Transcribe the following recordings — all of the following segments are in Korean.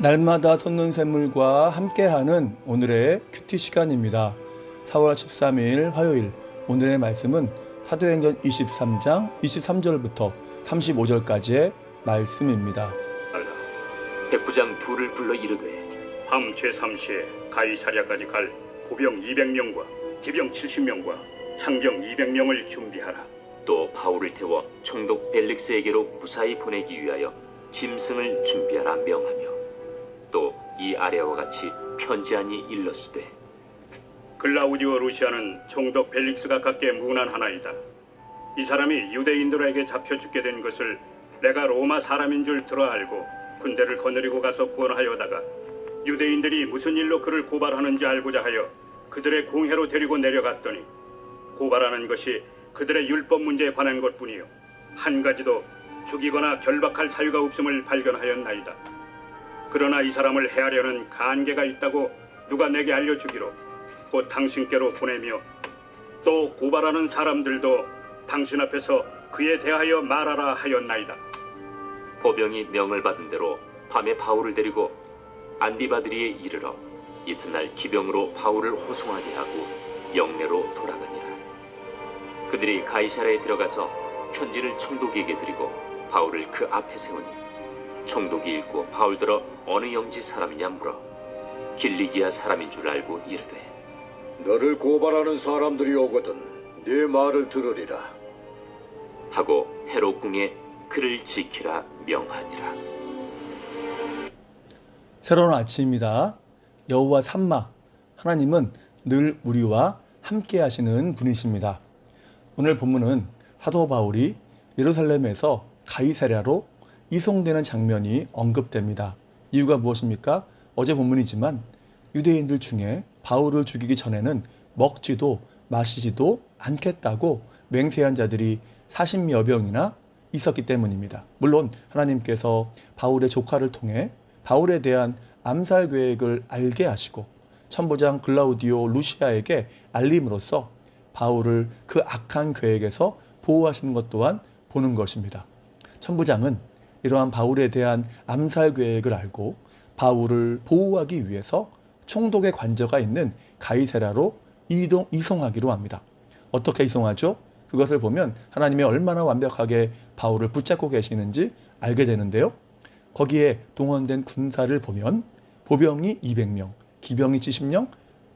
날마다 솟는 샘물과 함께하는 오늘의 큐티 시간입니다. 4월 13일 화요일 오늘의 말씀은 사도행전 23장 23절부터 35절까지의 말씀입니다. 백부장 둘을 불러 이르되 밤 제3시에 가이사랴까지 갈 보병 200명과 기병 70명과 창병 200명을 준비하라. 또 바울을 태워 총독 벨릭스에게로 무사히 보내기 위하여 짐승을 준비하라 명하며 또 이 아래와 같이 편지하니 일렀으되 글라우디오 루시아는 총독 벨릭스가 갖게 문안하나이다. 이 사람이 유대인들에게 잡혀 죽게 된 것을 내가 로마 사람인 줄 들어 알고 군대를 거느리고 가서 구원하여다가 유대인들이 무슨 일로 그를 고발하는지 알고자 하여 그들의 공회로 데리고 내려갔더니 고발하는 것이 그들의 율법 문제에 관한 것뿐이요 한 가지도 죽이거나 결박할 사유가 없음을 발견하였나이다. 그러나 이 사람을 해하려는 간계가 있다고 누가 내게 알려주기로 곧 당신께로 보내며 또 고발하는 사람들도 당신 앞에서 그에 대하여 말하라 하였나이다. 보병이 명을 받은 대로 밤에 바울을 데리고 안디바드리에 이르러 이튿날 기병으로 바울을 호송하게 하고 영내로 돌아가니라. 그들이 가이사랴에 들어가서 편지를 총독에게 드리고 바울을 그 앞에 세우니 총독이 읽고 바울더러 어느 영지 사람이냐 물어 길리기아 사람인 줄 알고 이르되 너를 고발하는 사람들이 오거든 네 말을 들으리라 하고 헤롯궁에 그를 지키라 명하니라. 새로운 아침입니다. 여호와 삼마 하나님은 늘 우리와 함께 하시는 분이십니다. 오늘 본문은 사도 바울이 예루살렘에서 가이사랴로 이송되는 장면이 언급됩니다. 이유가 무엇입니까? 어제 본문이지만 유대인들 중에 바울을 죽이기 전에는 먹지도 마시지도 않겠다고 맹세한 자들이 40여 명이나 있었기 때문입니다. 물론 하나님께서 바울의 조카를 통해 바울에 대한 암살 계획을 알게 하시고 천부장 글라우디오 루시아에게 알림으로써 바울을 그 악한 계획에서 보호하시는 것 또한 보는 것입니다. 천부장은 이러한 바울에 대한 암살 계획을 알고 바울을 보호하기 위해서 총독의 관저가 있는 가이사랴로 이송하기로 합니다. 어떻게 이송하죠? 그것을 보면 하나님이 얼마나 완벽하게 바울을 붙잡고 계시는지 알게 되는데요. 거기에 동원된 군사를 보면 보병이 200명, 기병이 70명,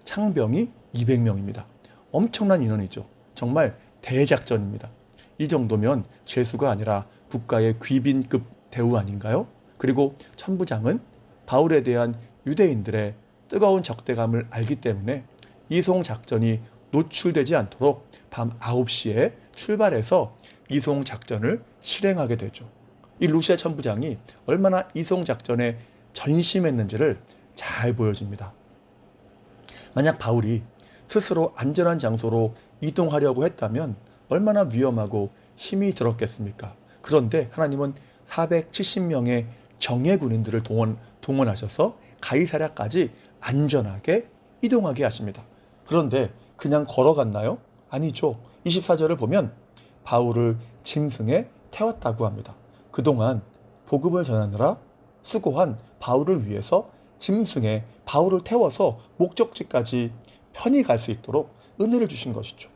창병이 200명입니다. 엄청난 인원이죠. 정말 대작전입니다. 이 정도면 죄수가 아니라 국가의 귀빈급 대우 아닌가요? 그리고 천부장은 바울에 대한 유대인들의 뜨거운 적대감을 알기 때문에 이송 작전이 노출되지 않도록 밤 9시에 출발해서 이송 작전을 실행하게 되죠. 이 루시아 천부장이 얼마나 이송 작전에 전심했는지를 잘 보여줍니다. 만약 바울이 스스로 안전한 장소로 이동하려고 했다면 얼마나 위험하고 힘이 들었겠습니까? 그런데 하나님은 470명의 정예 군인들을 동원하셔서 가이사랴까지 안전하게 이동하게 하십니다. 그런데 그냥 걸어갔나요? 아니죠. 24절을 보면 바울을 짐승에 태웠다고 합니다. 그동안 복음을 전하느라 수고한 바울을 위해서 짐승에 바울을 태워서 목적지까지 편히 갈 수 있도록 은혜를 주신 것이죠.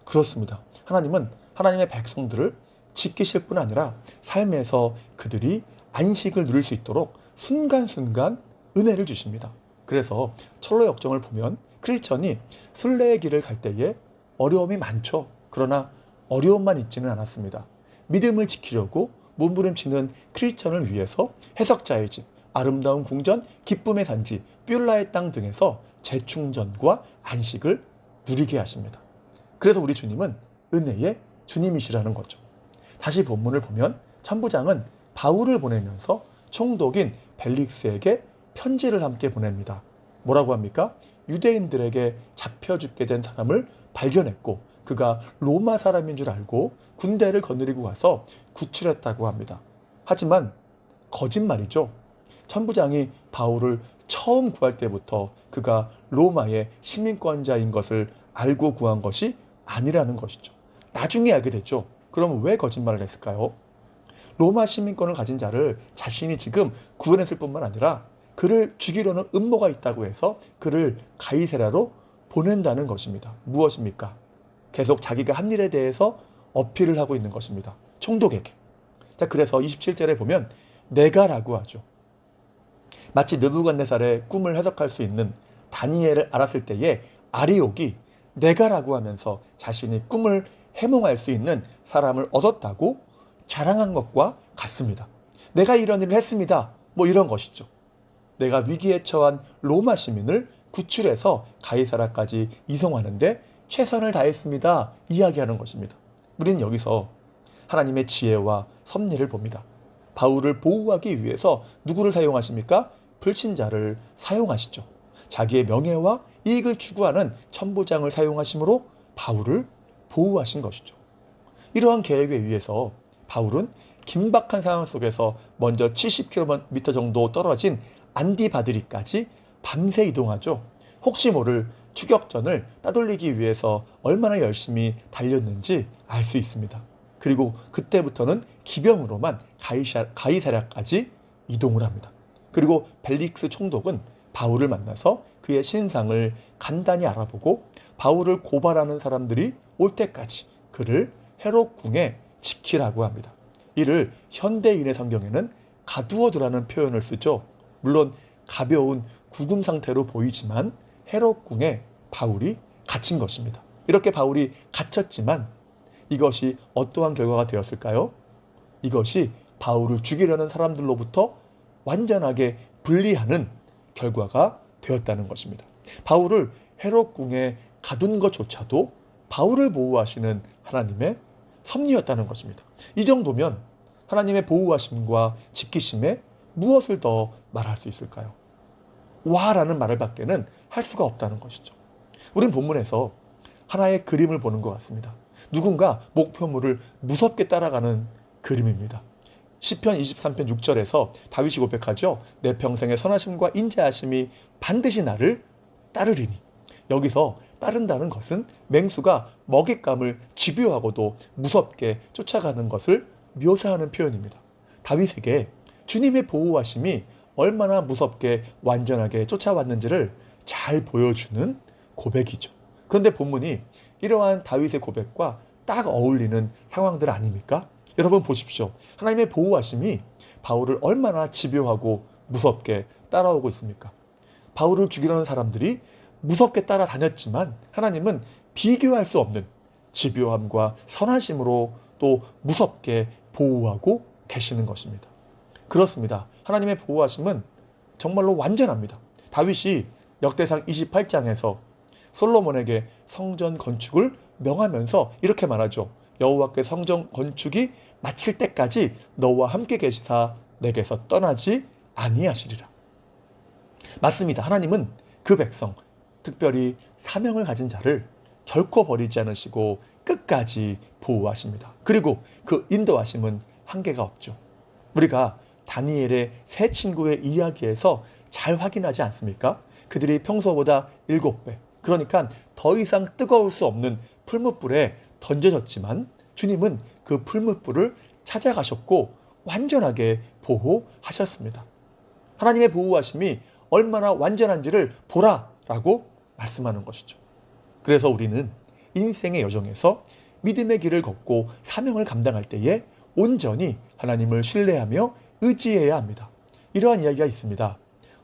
그렇습니다. 하나님은 하나님의 백성들을 지키실 뿐 아니라 삶에서 그들이 안식을 누릴 수 있도록 순간순간 은혜를 주십니다. 그래서 철로 역정을 보면 크리스천이 순례의 길을 갈 때에 어려움이 많죠. 그러나 어려움만 있지는 않았습니다. 믿음을 지키려고 몸부림치는 크리스천을 위해서 해석자의 집, 아름다운 궁전, 기쁨의 산지, 뷸라의 땅 등에서 재충전과 안식을 누리게 하십니다. 그래서 우리 주님은 은혜의 주님이시라는 거죠. 다시 본문을 보면 천부장은 바울을 보내면서 총독인 벨릭스에게 편지를 함께 보냅니다. 뭐라고 합니까? 유대인들에게 잡혀 죽게 된 사람을 발견했고 그가 로마 사람인 줄 알고 군대를 거느리고 가서 구출했다고 합니다. 하지만 거짓말이죠. 천부장이 바울을 처음 구할 때부터 그가 로마의 시민권자인 것을 알고 구한 것이 아니라는 것이죠. 나중에 알게 됐죠. 그럼 왜 거짓말을 했을까요? 로마 시민권을 가진 자를 자신이 지금 구원했을 뿐만 아니라 그를 죽이려는 음모가 있다고 해서 그를 가이사랴로 보낸다는 것입니다. 무엇입니까? 계속 자기가 한 일에 대해서 어필을 하고 있는 것입니다. 총독에게. 자, 그래서 27절에 보면 내가라고 하죠. 마치 느부갓네살의 꿈을 해석할 수 있는 다니엘을 알았을 때에 아리옥이 내가라고 하면서 자신이 꿈을 해몽할 수 있는 사람을 얻었다고 자랑한 것과 같습니다. 내가 이런 일을 했습니다. 뭐 이런 것이죠. 내가 위기에 처한 로마 시민을 구출해서 가이사라까지 이송하는데 최선을 다했습니다. 이야기하는 것입니다. 우리는 여기서 하나님의 지혜와 섭리를 봅니다. 바울을 보호하기 위해서 누구를 사용하십니까? 불신자를 사용하시죠. 자기의 명예와 이익을 추구하는 천부장을 사용하심으로 바울을 보호하신 것이죠. 이러한 계획에 의해서 바울은 긴박한 상황 속에서 먼저 70km 정도 떨어진 안디바드리까지 밤새 이동하죠. 혹시 모를 추격전을 따돌리기 위해서 얼마나 열심히 달렸는지 알 수 있습니다. 그리고 그때부터는 기병으로만 가이사랴까지 이동을 합니다. 그리고 벨릭스 총독은 바울을 만나서 그의 신상을 간단히 알아보고 바울을 고발하는 사람들이 올 때까지 그를 헤롯 궁에 지키라고 합니다. 이를 현대인의 성경에는 가두어두라는 표현을 쓰죠. 물론 가벼운 구금 상태로 보이지만 헤롯 궁에 바울이 갇힌 것입니다. 이렇게 바울이 갇혔지만 이것이 어떠한 결과가 되었을까요? 이것이 바울을 죽이려는 사람들로부터 완전하게 분리하는 결과가 되었다는 것입니다. 바울을 헤롯 궁에 가둔 것조차도 바울을 보호하시는 하나님의 섭리였다는 것입니다. 이 정도면 하나님의 보호하심과 지키심에 무엇을 더 말할 수 있을까요? 와라는 말을 밖에는 할 수가 없다는 것이죠. 우린 본문에서 하나의 그림을 보는 것 같습니다. 누군가 목표물을 무섭게 따라가는 그림입니다. 시편 23편 6절에서 다윗이 고백하죠. 내 평생의 선하심과 인자하심이 반드시 나를 따르리니. 여기서 따른다는 것은 맹수가 먹잇감을 집요하고도 무섭게 쫓아가는 것을 묘사하는 표현입니다. 다윗에게 주님의 보호하심이 얼마나 무섭게 완전하게 쫓아왔는지를 잘 보여주는 고백이죠. 그런데 본문이 이러한 다윗의 고백과 딱 어울리는 상황들 아닙니까? 여러분 보십시오. 하나님의 보호하심이 바울을 얼마나 집요하고 무섭게 따라오고 있습니까? 바울을 죽이려는 사람들이 무섭게 따라다녔지만 하나님은 비교할 수 없는 집요함과 선하심으로 또 무섭게 보호하고 계시는 것입니다. 그렇습니다. 하나님의 보호하심은 정말로 완전합니다. 다윗이 역대상 28장에서 솔로몬에게 성전 건축을 명하면서 이렇게 말하죠. 여호와께 성전 건축이 마칠 때까지 너와 함께 계시사 내게서 떠나지 아니하시리라. 맞습니다. 하나님은 그 백성, 특별히 사명을 가진 자를 결코 버리지 않으시고 끝까지 보호하십니다. 그리고 그 인도하심은 한계가 없죠. 우리가 다니엘의 세 친구의 이야기에서 잘 확인하지 않습니까? 그들이 평소보다 7배, 그러니까 더 이상 뜨거울 수 없는 풀무불에 던져졌지만 주님은 그 풀무불을 찾아가셨고 완전하게 보호하셨습니다. 하나님의 보호하심이 얼마나 완전한지를 보라라고 말씀하는 것이죠. 그래서 우리는 인생의 여정에서 믿음의 길을 걷고 사명을 감당할 때에 온전히 하나님을 신뢰하며 의지해야 합니다. 이러한 이야기가 있습니다.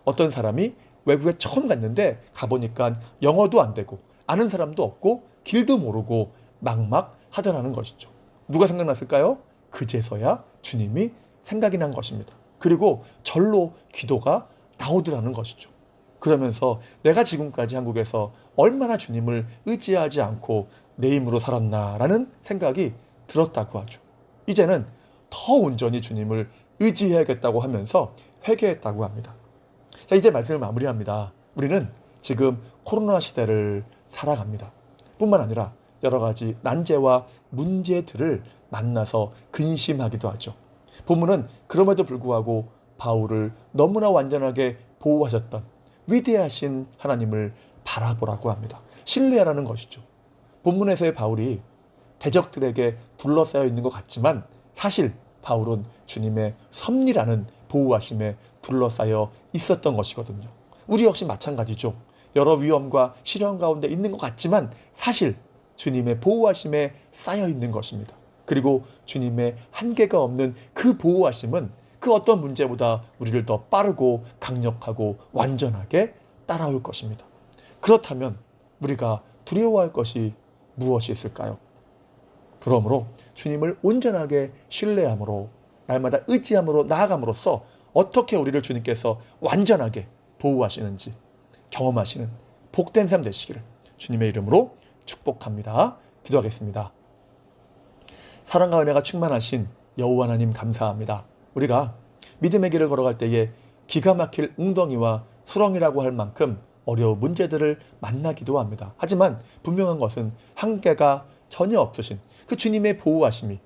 어떤 사람이 외국에 처음 갔는데 가보니까 영어도 안 되고 아는 사람도 없고 길도 모르고 막막하더라는 것이죠. 누가 생각났을까요? 그제서야 주님이 생각이 난 것입니다. 그리고 절로 기도가 나오더라는 것이죠. 그러면서 내가 지금까지 한국에서 얼마나 주님을 의지하지 않고 내 힘으로 살았나라는 생각이 들었다고 하죠. 이제는 더 온전히 주님을 의지해야겠다고 하면서 회개했다고 합니다. 자, 이제 말씀을 마무리합니다. 우리는 지금 코로나 시대를 살아갑니다. 뿐만 아니라 여러 가지 난제와 문제들을 만나서 근심하기도 하죠. 본문은 그럼에도 불구하고 바울을 너무나 완전하게 보호하셨던 위대하신 하나님을 바라보라고 합니다. 신뢰하라는 것이죠. 본문에서의 바울이 대적들에게 둘러싸여 있는 것 같지만 사실 바울은 주님의 섭리라는 보호하심에 둘러싸여 있었던 것이거든요. 우리 역시 마찬가지죠. 여러 위험과 시련 가운데 있는 것 같지만 사실 주님의 보호하심에 쌓여 있는 것입니다. 그리고 주님의 한계가 없는 그 보호하심은 그 어떤 문제보다 우리를 더 빠르고 강력하고 완전하게 따라올 것입니다. 그렇다면 우리가 두려워할 것이 무엇이 있을까요? 그러므로 주님을 온전하게 신뢰함으로 날마다 의지함으로 나아감으로써 어떻게 우리를 주님께서 완전하게 보호하시는지 경험하시는 복된 삶 되시기를 주님의 이름으로 축복합니다. 기도하겠습니다. 사랑과 은혜가 충만하신 여호와 하나님 감사합니다. 우리가 믿음의 길을 걸어갈 때에 기가 막힐 웅덩이와 수렁이라고 할 만큼 어려운 문제들을 만나기도 합니다. 하지만 분명한 것은 한계가 전혀 없으신 그 주님의 보호하심이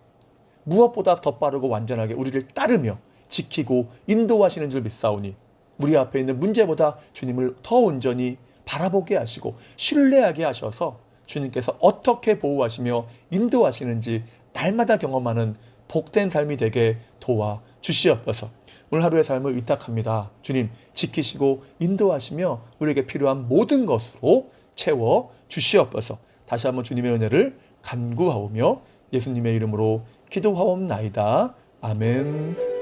무엇보다 더 빠르고 완전하게 우리를 따르며 지키고 인도하시는 줄 믿사오니 우리 앞에 있는 문제보다 주님을 더 온전히 바라보게 하시고 신뢰하게 하셔서 주님께서 어떻게 보호하시며 인도하시는지 날마다 경험하는 복된 삶이 되게 도와 주시옵소서. 오늘 하루의 삶을 위탁합니다. 주님 지키시고 인도하시며 우리에게 필요한 모든 것으로 채워 주시옵소서. 다시 한번 주님의 은혜를 간구하오며 예수님의 이름으로 기도하옵나이다. 아멘.